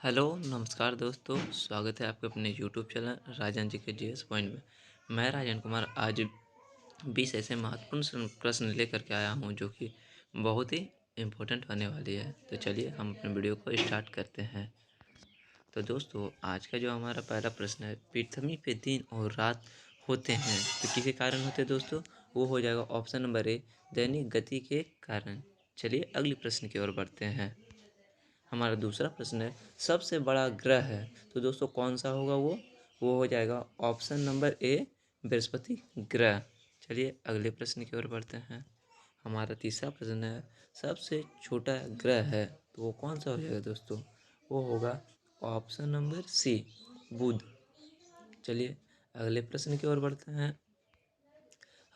Hello नमस्कार दोस्तों। स्वागत है आपके अपने यूट्यूब चैनल राजन जी के जीएस पॉइंट में। मैं राजन कुमार आज 20 ऐसे महत्वपूर्ण प्रश्न लेकर के आया हूं जो कि बहुत ही इम्पोर्टेंट होने वाली है। तो चलिए हम अपने वीडियो को स्टार्ट करते हैं। तो दोस्तों आज का जो हमारा पहला प्रश्न है, पृथ्वी पे दिन और रात होते हैं तो किसके कारण होते हैं दोस्तों? वो हो जाएगा ऑप्शन नंबर ए, दैनिक गति के कारण। चलिए अगले प्रश्न की ओर बढ़ते हैं। हमारा दूसरा प्रश्न है, सबसे बड़ा ग्रह है तो दोस्तों कौन सा होगा? वो हो जाएगा ऑप्शन नंबर ए, बृहस्पति ग्रह। चलिए अगले प्रश्न की ओर बढ़ते हैं। हमारा तीसरा प्रश्न है, सबसे छोटा ग्रह है तो वो कौन सा हो जाएगा दोस्तों? वो होगा ऑप्शन नंबर सी, बुध। चलिए अगले प्रश्न की ओर बढ़ते हैं।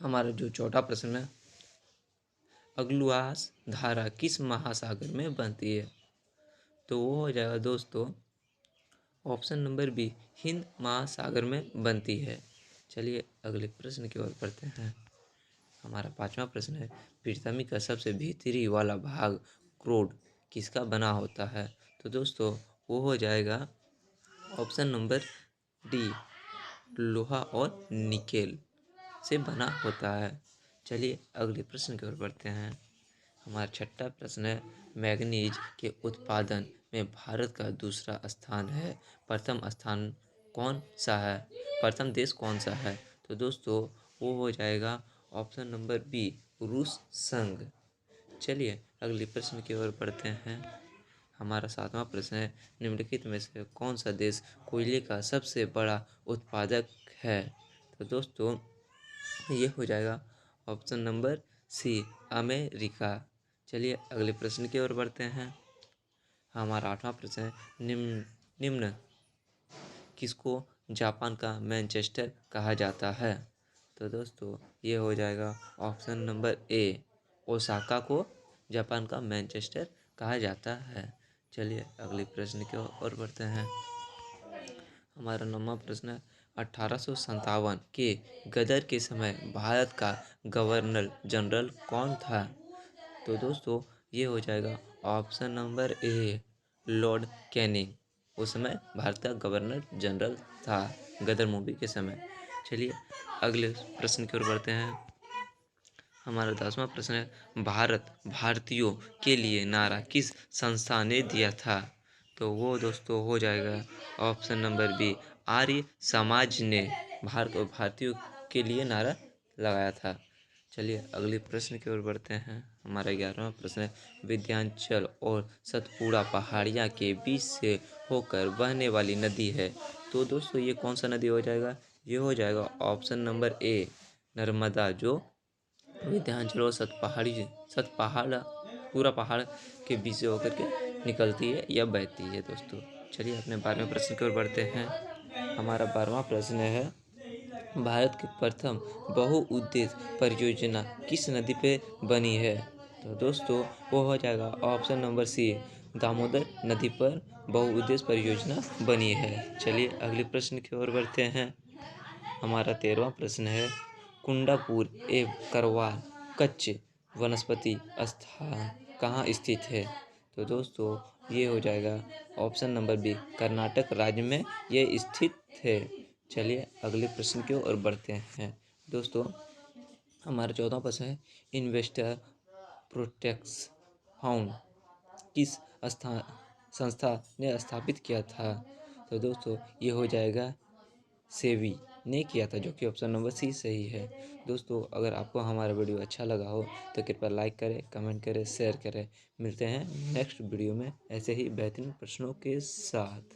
हमारा जो चौथा प्रश्न है, अग्लुआस धारा किस महासागर में बनती है? तो वो हो जाएगा दोस्तों ऑप्शन नंबर बी, हिंद महासागर में बनती है। चलिए अगले प्रश्न की ओर बढ़ते हैं। हमारा पांचवा प्रश्न है, पृथ्वी का सबसे भीतरी वाला भाग क्रोड किसका बना होता है? तो दोस्तों वो हो जाएगा ऑप्शन नंबर डी, लोहा और निकेल से बना होता है। चलिए अगले प्रश्न की ओर बढ़ते हैं। हमारा छठा प्रश्न है, मैग्नीज के उत्पादन में भारत का दूसरा स्थान है, प्रथम स्थान कौन सा है? प्रथम देश कौन सा है? तो दोस्तों वो हो जाएगा ऑप्शन नंबर बी, रूस संघ। चलिए अगले प्रश्न की ओर बढ़ते हैं। हमारा सातवां प्रश्न है, निम्नलिखित में से कौन सा देश कोयले का सबसे बड़ा उत्पादक है? तो दोस्तों ये हो जाएगा ऑप्शन नंबर सी, अमेरिका। चलिए अगले प्रश्न की ओर बढ़ते हैं। हमारा आठवां प्रश्न है, निम्न निम्न किसको जापान का मैनचेस्टर कहा जाता है? तो दोस्तों ये हो जाएगा ऑप्शन नंबर ए, ओसाका को जापान का मैनचेस्टर कहा जाता है। चलिए अगले प्रश्न की ओर बढ़ते हैं। हमारा नौवां प्रश्न है, 1857 के गदर के समय भारत का गवर्नर जनरल कौन था? तो दोस्तों ये हो जाएगा option number A, Lord Canning. उस समय भारत का गवर्नर जनरल था गदर मूवी के समय। चलिए अगले प्रश्न की ओर बढ़ते हैं। हमारा 10वां प्रश्न है, भारत भारतीयों के लिए नारा किस संस्था ने दिया था? तो वो दोस्तों हो जाएगा option number B, Arya Samaj ने भारत और भारतीयों के लिए नारा लगाया था। चलिए अगले प्रश्न की ओर बढ़ते हैं। हमारा 11वां प्रश्न है, विंध्याचल और सतपुड़ा पहाड़ियाँ के बीच से होकर बहने वाली नदी है। तो दोस्तों ये कौन सा नदी हो जाएगा? ये हो जाएगा ऑप्शन नंबर ए, नर्मदा, जो विंध्याचल और सतपहाड़ पूरा पहाड़ के बीच से होकर के निकलती है या बहती है दोस्तों। चलिए अपने 12वें प्रश्न की ओर बढ़ते हैं। हमारा 12वां प्रश्न है, भारत की प्रथम बहुउद्देश्य परियोजना किस नदी पे बनी है? तो दोस्तों वो हो जाएगा ऑप्शन नंबर सी, दामोदर नदी पर बहुउद्देश्य परियोजना बनी है। चलिए अगले प्रश्न की ओर बढ़ते हैं। हमारा 13वां प्रश्न है, कुंडापुर एवं करवार कच्छ वनस्पति स्थान कहाँ स्थित है? तो दोस्तों ये हो जाएगा ऑप्शन नंबर बी, कर्नाटक राज्य में ये स्थित है। चलिए अगले प्रश्न की ओर बढ़ते हैं। दोस्तों हमारा 14वां प्रश्न है, इन्वेस्टर प्रोटेक्स फाउंड किस स्थान संस्था ने स्थापित किया था? तो दोस्तों ये हो जाएगा सेवी ने किया था, जो कि ऑप्शन नंबर सी सही है। दोस्तों अगर आपको हमारा वीडियो अच्छा लगा हो तो कृपया लाइक करें, कमेंट करें, शेयर करें। मिलते हैं नेक्स्ट वीडियो में ऐसे ही बेहतरीन प्रश्नों के साथ।